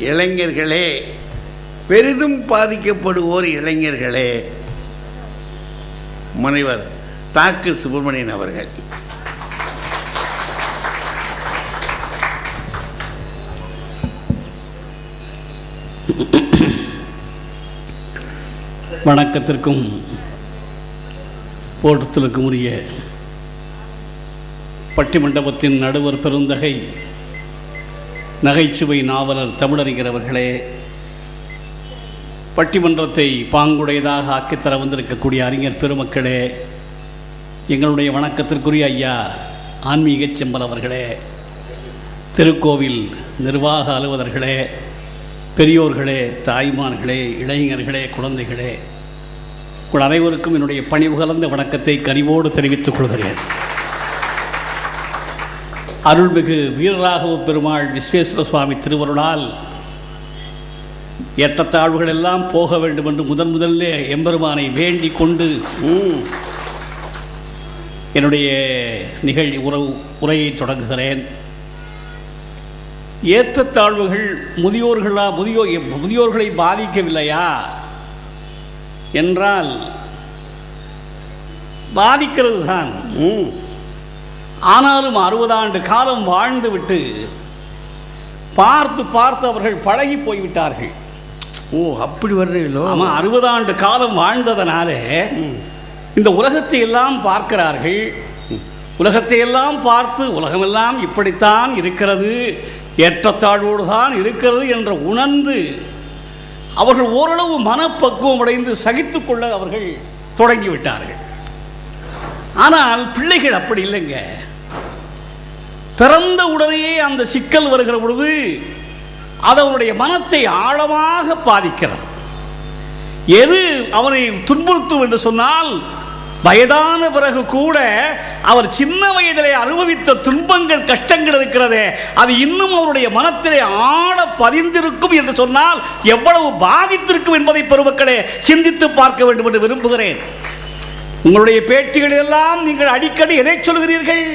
இளைஞர்களே, பெரிதும் பாதிக்கப்படுவோர் இளைஞர்களே, முனைவர் தாக்கு சுப்பிரமணியன் அவர்கள். வணக்கத்திற்கும் போற்றத்திற்கும் உரிய பட்டிமண்டபத்தின் நடுவர் பெருந்தகை நகைச்சுவை நாவலர் தமிழறிஞர் அவர்களே, பட்டிமன்றத்தை பாங்குடையதாக ஆக்கித்தர வந்திருக்கக்கூடிய அறிஞர் பெருமக்களே, எங்களுடைய வணக்கத்திற்குரிய ஐயா ஆன்மீக செம்பல் அவர்களே, திருக்கோவில் நிர்வாக அலுவலர்களே, பெரியோர்களே, தாய்மார்களே, இளைஞர்களே, குழந்தைகளே, உங்கள் அனைவருக்கும் என்னுடைய பணிவு கலந்த வணக்கத்தை கனிவோடு தெரிவித்துக் கொள்கிறேன். அருள்மிகு வீரராகவ பெருமாள் விஸ்வேஸ்வர சுவாமி திருவருளால் ஏற்றத்தாழ்வுகள் எல்லாம் போக வேண்டும் என்று முதல்ல எம்பெருமானை வேண்டிக் கொண்டு என்னுடைய உரையை தொடங்குகிறேன். ஏற்றத்தாழ்வுகள் முதியோர்களை பாதிக்கவில்லையா என்றால் பாதிக்கிறது தான். ஆனாலும் 60 ஆண்டு காலம் வாழ்ந்துவிட்டு பார்த்து பார்த்து அவர்கள் பழகி போய்விட்டார்கள். ஓ, அப்படி வர்றீங்களோ? ஆமாம், 60 ஆண்டு காலம் வாழ்ந்ததனாலே இந்த உலகத்தை எல்லாம் பார்க்கிறார்கள். உலகத்தை எல்லாம் பார்த்து உலகமெல்லாம் இப்படித்தான் இருக்கிறது, ஏற்றத்தாழ்வோடு தான் இருக்கிறது என்று உணர்ந்து அவர்கள் ஓரளவு மனப்பக்குவம் அடைந்து சகித்து கொள்ள அவர்கள் தொடங்கிவிட்டார்கள். ஆனால் பிள்ளைகள் அப்படி இல்லைங்க. பிறந்த உடனேயே அந்த சிக்கல் வருகிற பொழுது அது அவனுடைய மனத்தை ஆழமாக பாதிக்கிறது. எது அவனை துன்புறுத்தும் என்று சொன்னால், வயதான பிறகு கூட அவர் சின்ன வயதிலே அனுபவித்த துன்பங்கள், கஷ்டங்கள் இருக்கிறதே, அது இன்னும் அவருடைய மனத்திலே ஆழ பதிந்திருக்கும் என்று சொன்னால் எவ்வளவு பாதித்திருக்கும் என்பதை பெருமக்களே சிந்தித்து பார்க்க வேண்டும் என்று விரும்புகிறேன். உங்களுடைய பேட்டிகள் எல்லாம் நீங்கள் அடிக்கடி எதை சொல்கிறீர்கள்?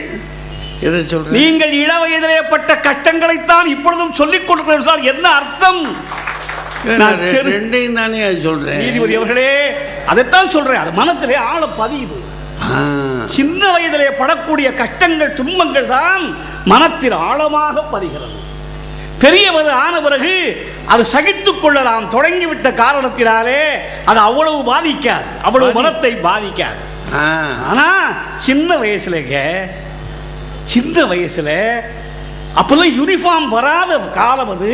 நீங்கள் இள வயதிலே பட்ட கஷ்டங்களைத்தான் இப்பொழுதும் சொல்லிக் கொடுக்கிறீர்கள். என்ன அர்த்தம்? ரெண்டையும் தானே சொல்றேன் நீதிபதி அவர்களே, அதைத்தான் சொல்றேன். அது மனத்திலே ஆழ பதியுது. சின்ன வயதிலே படக்கூடிய கஷ்டங்கள், துன்பங்கள் தான் மனத்தில் ஆழமாக பதிகிறது. பெரியவர் ஆன பிறகு அது சகித்துக் கொள்ளலாம் தொடங்கிவிட்ட காரணத்தினாலே அது அவ்வளவு பாதிக்காது, அவ்வளவு மனத்தை பாதிக்காது. ஆனா சின்ன வயசுல அப்பெல்லாம் யூனிஃபார்ம் வராத காலம் அது.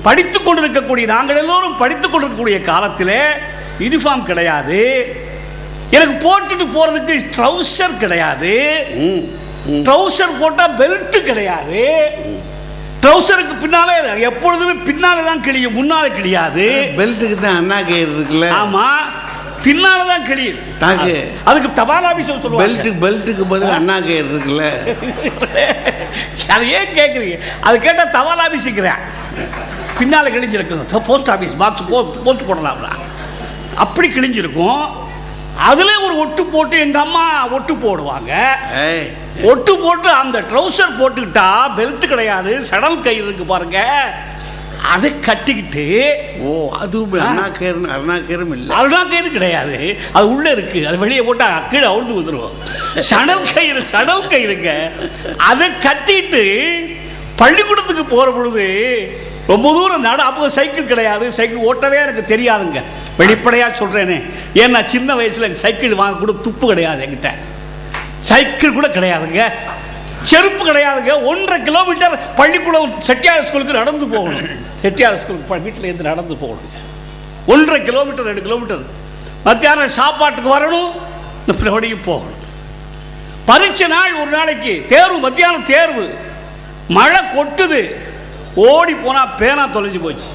படித்துக் கொண்டிருக்கக்கூடிய நாங்கள் எல்லோரும் படித்துக் கொண்டிருக்கக்கூடிய காலத்தில் யூனிஃபார்ம் கிடையாது. எனக்கு போட்டுட்டு போறதுக்கு ட்ரௌசர் கிடையாது. ட்ரௌசர் போட்டா பெல்ட் கிடையாது. ட்ரௌசருக்கு பின்னாலே எப்பொழுதுமே பின்னாலே தான் கிழியும், முன்னாலே கிழியாது. பெல்ட்டுக்கு தான் அண்ணா கயிறு இருக்குல்ல? ஆமா, பின்னால தான் கிழியும். அதுக்கு தபால் ஆபீசர் சொல்லுவாங்க, பெல்ட்டுக்கு பதில் அண்ணா கயிறு இருக்குல்ல. அதை ஏன் கேட்குறீங்க? அது கேட்டால் தபால் ஆபீஸுக்கிறேன், பின்னால் கிழிஞ்சிருக்கு. போஸ்ட் ஆஃபீஸ் பாக்ஸ் போஸ்ட் போடலாம்ல, அப்படி கிழிஞ்சிருக்கும். அதில் ஒரு ஒட்டு போட்டு எங்கள் அம்மா ஒட்டு போடுவாங்க. ஒட்டு போட்டு அந்த ட்ரௌசர் போட்டுக்கிட்டா பெல்ட் கிடையாது, சடல் கயிறு இருக்கு பாருங்க, அதை கட்டிக்கிட்டு. ஓ, அது அருணாக்கயிறும் இல்லை, அருணாக்கயிறு கிடையாது, அது உள்ளே இருக்கு. அது வெளியே போட்டால் கீழே அவுழ்ந்து வந்துடுவோம். சடல் கயிறுங்க. அதை கட்டிட்டு பள்ளிக்கூடத்துக்கு போகிற பொழுது ரொம்ப தூரம் அப்போ சைக்கிள் கிடையாது, சைக்கிள் ஓட்டவே எனக்கு தெரியாதுங்க, வெளிப்படையாக சொல்கிறேனே. ஏன்னா சின்ன வயசில் எனக்கு சைக்கிள் வாங்க கூட துப்பு கிடையாது, என்கிட்ட சைக்கிள் கூட கிடையாதுங்க, செருப்பு கிடையாதுங்க. 1.5 கிலோமீட்டர் பள்ளிக்கூடம் செட்டியார் ஸ்கூலுக்கு நடந்து போகணும். செட்டியார் ஸ்கூலுக்கு வீட்டில் இருந்து நடந்து போகணும். 1.5 கிலோமீட்டர் 2 கிலோமீட்டர். மத்தியானம் சாப்பாட்டுக்கு வரணும், மறுபடியும் போகணும். பரீட்சை நாள் ஒரு நாளைக்கு தேர்வு, மத்தியானம் தேர்வு, மழை கொட்டுது. ஓடி போனால் பேனா தொலைஞ்சு போச்சு.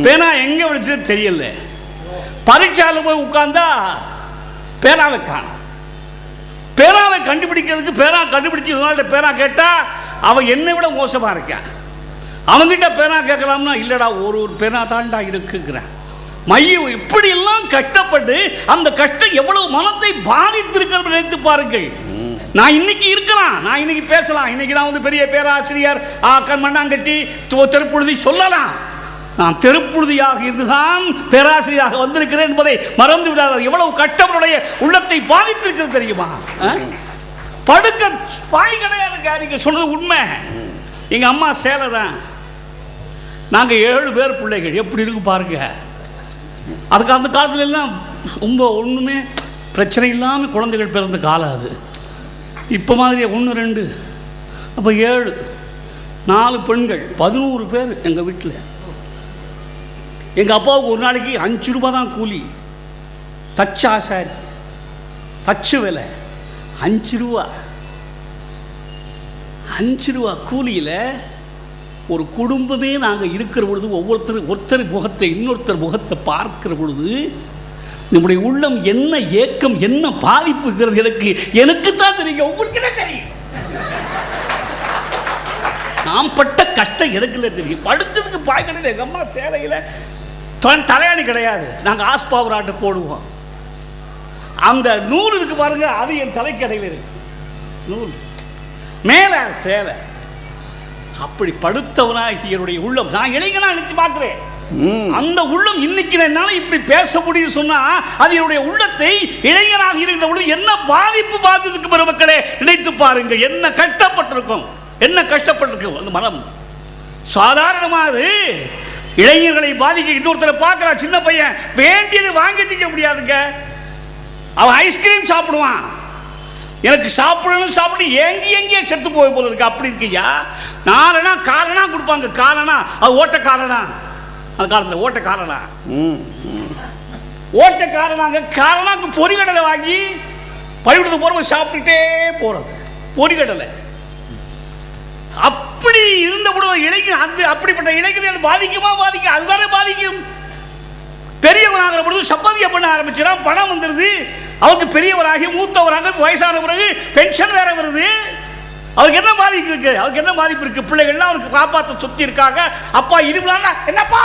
பேனா எங்கே விழுச்சுன்னு தெரியல. பரீட்சாவில் போய் உட்கார்ந்தா பேனாவை காணும். பேனாவை கண்டுபிடிக்கிறதுக்கு பேனா கண்டுபிடிச்சதுனால பேனா கேட்டால் அவன் என்னை விட மோசமாக இருக்கான். அவங்ககிட்ட பேனா கேட்கலாம்னா இல்லைடா ஒரு பேனா தாண்டா இருக்குங்கிறேன். மையம் இப்படியெல்லாம் கஷ்டப்பட்டு அந்த கஷ்டம் எவ்வளவு மனத்தை பாதித்திருக்கிறது நினைத்து பாருங்கள். நான் இன்னைக்கு இருக்கலாம், நான் இன்னைக்கு பேசலாம், இன்னைக்கு நான் வந்து பெரிய பேராசிரியர் மண்ணாங்கட்டி தெருப்புழுதி சொல்லலாம். நான் தெருப்புழுதியாக இருந்துதான் பேராசிரியராக வந்திருக்கிறேன் என்பதை மறந்து விடாது. எவ்வளவு கஷ்டமுடைய உள்ளத்தை பாதித்திருக்கிறது தெரியுமா? படுக்க பாய் கிடையாதுங்க. நீங்க சொன்னது உண்மை. எங்க அம்மா சேலை தான். நாங்க 7 பேர் பிள்ளைகள். எப்படி இருக்கு பாருங்க. அதுக்கு அந்த காலத்துல எல்லாம் ரொம்ப ஒண்ணுமே பிரச்சனை இல்லாமல் குழந்தைகள் பிறந்த காலம் அது. இப்போ மாதிரி 1 2 அப்போ 7 4 பெண்கள் 11 பேர் எங்கள் வீட்டில். எங்கள் அப்பாவுக்கு ஒரு நாளைக்கு 5 ரூபா தான் கூலி. தச்சு ஆசாரி, தச்சு விலை 5 ரூபா. 5 ரூபா கூலியில் ஒரு குடும்பமே நாங்கள் இருக்கிற பொழுது ஒருத்தர் முகத்தை இன்னொருத்தர் முகத்தை பார்க்கிற பொழுது நம்முடைய உள்ளம் என்ன ஏக்கம், என்ன பாதிப்பு இருக்கிறது எனக்கு தான் தெரியும். உங்களுக்கு என்ன தெரியும்? நாம் பட்ட கஷ்டம் எனக்கு இல்லை தெரியும். படுக்கிறதுக்கு பாய் கிடையாது. எங்கள் அம்மா சேலையில் தலையாணி கிடையாது. நாங்கள் ஆஸ்பாவராட்டை போடுவோம். அந்த நூல் இருக்கு பாருங்க, அது என் தலைக்கடையில் இருக்கு. நூல் மேலே சேலை. அப்படி படுத்தவனாகி என்னுடைய உள்ளம், நான் இளைஞனா நினைச்சு பார்க்கிறேன். அந்த உள்ளம் இன்னைக்கு என்னால இப்படி பேச முடியும் சொன்னா அது என்னுடைய உள்ளத்தை இளைஞனாக இருந்த பொழுது என்ன பாதிப்பு பாதித்துக்கு பெருமக்களே நினைத்து பாருங்க. என்ன கஷ்டப்பட்டிருக்கும், என்ன கஷ்டப்பட்டிருக்கும் அந்த மனம். சாதாரணமாக இளைஞர்களை பாதிக்க இன்னொருத்தரை பார்க்கிறான். சின்ன பையன் வேண்டியது வாங்கி திங்க முடியாதுங்க. அவன் ஐஸ்கிரீம் சாப்பிடுவான். எனக்கு சாப்பிடணும் சாப்பிட்டு எங்கேயே செத்து போய் போல இருக்கு. அப்படி இருக்கியா? நாலனா காலனா கொடுப்பாங்க. காலனா அது ஓட்ட காலனா. அந்த காலத்தில் ஓட்ட காலனா, ஓட்ட காலனாங்க. காலனாக்கு பொறிகடலை வாங்கி பள்ளிக்கூடத்துக்கு போறவங்க சாப்பிட்டுட்டே போறது பொறிகடலை. அப்படி இருந்த பொழுது இளைஞர் அந்த அப்படிப்பட்ட இளைஞர்கள் பாதிக்குமா? பாதிக்கும். அதுதானே பாதிக்கும். பெரியவனாகிற பொழுது சம்பதியை பண்ண ஆரம்பிச்சிடா. பணம் வந்துடுது. அவருக்கு பெரியவராகி மூத்தவராக வயசான பிறகு பென்ஷன் வேற வருது. அவருக்கு என்ன பாதிப்பு இருக்கு? அவருக்கு என்ன பாதிப்பு இருக்கு? பிள்ளைகள்லாம் அவருக்கு காப்பாற்ற சுத்தி இருக்காங்க. அப்பா இருமுனா என்னப்பா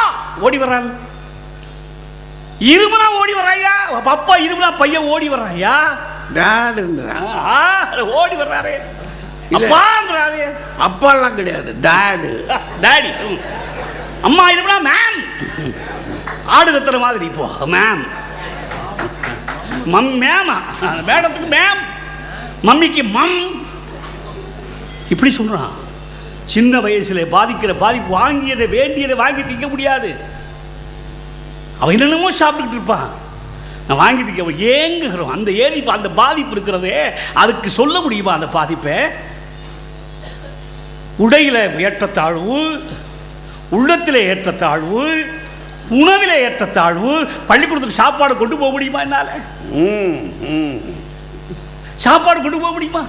ஓடி வர்றாங்க. இருமுனா ஓடி வர்றாயா? அப்பா இருமுனா பையன் ஓடி வர்றாயா? ஓடி வர்றாரு. அப்பாங்கிறாரு. அப்பாலாம் கிடையாது, டாடு டாடி. அம்மா இருமுனா மேம். ஆடு கத்துற மாதிரி இப்போ மேம். மேமா மேடத்துக்கு மேம், மம்மிக்கு மம். இப்படி சொல்றான். சின்ன வயசுல பாதிக்கிற பாதிப்பு வாங்கியதை வேண்டியதை வாங்கி திங்க முடியாது. அவன் என்னென்னமோ சாப்பிட்டுக்கிட்டு இருப்பான். நான் வாங்கி திங்க ஏங்குகிறோம். அந்த அந்த பாதிப்பு இருக்கிறதே அதுக்கு சொல்ல முடியுமா? அந்த பாதிப்பை உடையில ஏற்றத்தாழ்வு, உள்ளத்தில் ஏற்றத்தாழ்வு, உணவில ஏற்றத்தாழ்வு, பள்ளிக்கூடத்துக்கு சாப்பாடு கொண்டு போக முடியுமா? என்னால சாப்பாடு கொண்டு போக முடியுமா?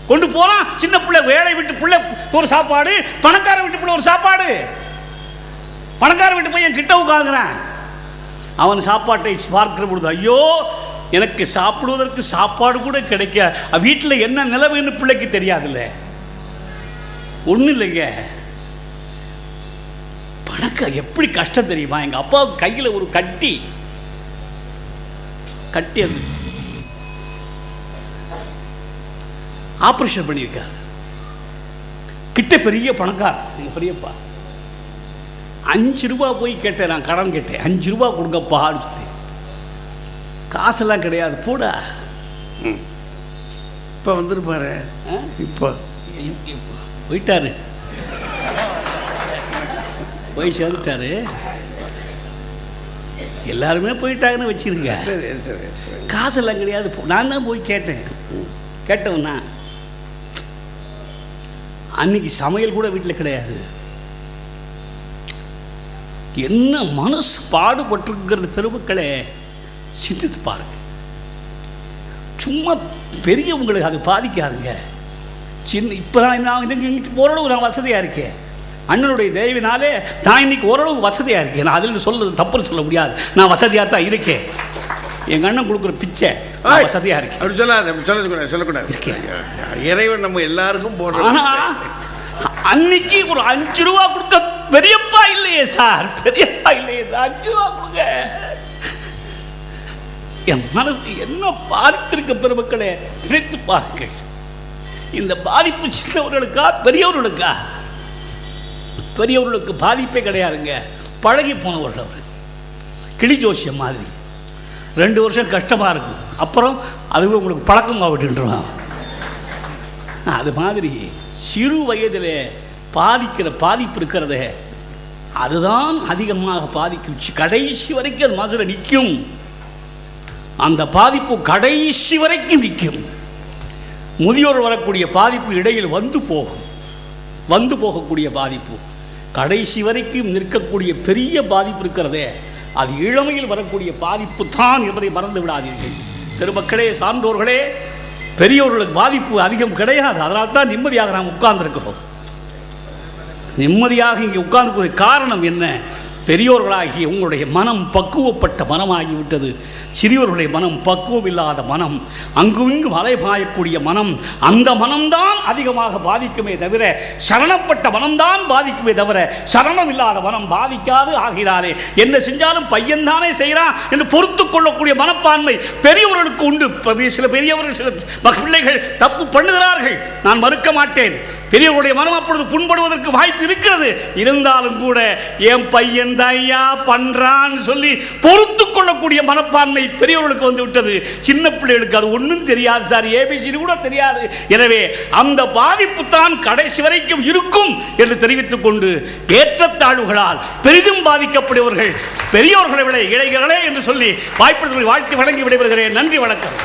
கொண்டு போனா சின்ன பிள்ளை, வேலை விட்டு பிள்ளை ஒரு சாப்பாடு, பணக்கார வீட்டு பிள்ளை ஒரு சாப்பாடு. பணக்கார வீட்டு பையன் கிட்ட உட்கார்ந்துறான். அவன் சாப்பாட்டை பார்க்கிற பொழுது ஐயோ எனக்கு சாப்பிடுவதற்கு சாப்பாடு கூட கிடைக்க, வீட்டில் என்ன நிலைமைன்னு பிள்ளைக்கு தெரியாதுல்ல. ஒன்றும் இல்லைங்க. பணக்க எப்படி கஷ்டம் தெரியுமா? எங்கள் அப்பாவுக்கு கையில் ஒரு கட்டி அது ஆபரேஷன் பண்ணியிருக்கார். கிட்ட பெரிய பணக்கார் எங்கள் பெரியப்பா. 5 ரூபா போய் கேட்டேன். நான் கடன் கேட்டேன். 5 ரூபா கொடுங்கப்பான்னு சொல்லி. காசெல்லாம் கிடையாது போடா. இப்போ வந்துருப்பாரு. இப்போ போயிட்டாரு, போய் சேர்ந்துட்டாரு. எல்லாருமே போயிட்டாங்கன்னு வச்சிருங்க. காசெல்லாம் கிடையாது. நான் தான் போய் கேட்டேன். கேட்டவன்னா அன்னைக்கு சமையல் கூட வீட்டில் கிடையாது. என்ன மனசு பாடுபட்டுருக்கிறது பெருமக்களே, சிந்தித்து பாருங்க. சும்மா பெரியவங்களுக்கு அது பாதிக்காதுங்க. சின்ன இப்போ நான் இன்னைக்கு ஓரளவு நான் வசதியாக இருக்கேன். அண்ணனுடைய தயவினாலே நான் இன்னைக்கு ஓரளவு வசதியாக இருக்கேன். நான் அதில் சொல்றது தப்பு சொல்ல முடியாது. நான் வசதியாக தான் இருக்கேன். எங்கள் அண்ணன் கொடுக்குற பிச்சை வசதியாக இருக்கேன். அப்படி சொல்லாத, சொல்லக்கூடாது. இறைவன் நம்ம எல்லாருக்கும் போடுறோம். அன்னைக்கு ஒரு 5 ரூபா கொடுக்க பெரியப்பா இல்லையே சார், பெரியப்பா இல்லையே சார், 5 ரூபா கொடுங்க. என் மனசு என்ன பார்த்திருக்க பெருமக்களே, நினைத்து பாருங்கள். இந்த பாதிப்பு சின்னவர்களுக்கா பெரியவர்களுக்கா? பெரியவர்களுக்கு பாதிப்பே கிடையாதுங்க. பழகி போனவர்கள் அவர் கிளி ஜோசியம் மாதிரி 2 வருஷம் கஷ்டமாக இருக்கும், அப்புறம் அதுவே உங்களுக்கு பழக்கமாக விட்டுருவான். அது மாதிரி சிறு வயதில் பாதிக்கிற பாதிப்பு இருக்கிறதே அதுதான் அதிகமாக பாதிக்கும். கடைசி வரைக்கும் அது மனசில் நிற்கும். அந்த பாதிப்பு கடைசி வரைக்கும் நிற்கும். முதியோர் வரக்கூடிய பாதிப்பு இடையில் வந்து போகக்கூடிய பாதிப்பு கடைசி வரைக்கும் நிற்கக்கூடிய பெரிய பாதிப்பு இருக்கிறதே அது இளமையில் வரக்கூடிய பாதிப்பு தான் என்பதை மறந்து விடாதீர்கள். பெருமக்களே, சான்றோர்களே, பெரியவர்களுக்கு பாதிப்பு அதிகம் கிடையாது. அதனால் தான் நிம்மதியாக நாம் உட்கார்ந்துருக்கிறோம். நிம்மதியாக இங்கே உட்கார்ந்து காரணம் என்ன? பெரியோர்களாகி உங்களுடைய மனம் பக்குவப்பட்ட மனமாகிவிட்டது. சிறியவர்களுடைய மனம் பக்குவம் இல்லாத மனம், அங்குமிங்கும் அலைபாயக்கூடிய மனம். அந்த மனம்தான் அதிகமாக பாதிக்குமே தவிர சரணப்பட்ட மனம்தான் பாதிக்குமே தவிர சரணம் இல்லாத மனம் பாதிக்காது. ஆகிறாரே என்ன செஞ்சாலும் பையன்தானே செய்கிறான் என்று பொறுத்து கொள்ளக்கூடிய மனப்பான்மை பெரியவர்களுக்கு உண்டு. சில பெரியவர்கள் சில பிள்ளைகள் தப்பு பண்ணுகிறார்கள், நான் மறுக்க மாட்டேன். பெரியவருடைய மனம் அப்பொழுது புண்படுவதற்கு வாய்ப்பு இருக்கிறது. இருந்தாலும் கூட என் பையன் ஐயா பண்றான்னு சொல்லி பொறுத்து கொள்ளக்கூடிய மனப்பான்மை பெரியவர்களுக்கு வந்து விட்டது. சின்ன பிள்ளைகளுக்கு அது ஒன்றும் தெரியாது சார், ஏபிசி கூட தெரியாது. எனவே அந்த பாதிப்பு தான் கடைசி வரைக்கும் இருக்கும் என்று தெரிவித்துக் கொண்டு ஏற்றத்தாழ்வுகளால் பெரிதும் பாதிக்கப்படுபவர்கள் பெரியோர்களை விட இளைஞர்களே என்று சொல்லி வாய்ப்பு வாழ்த்து வழங்கி விடைபெறுகிறேன். நன்றி, வணக்கம்.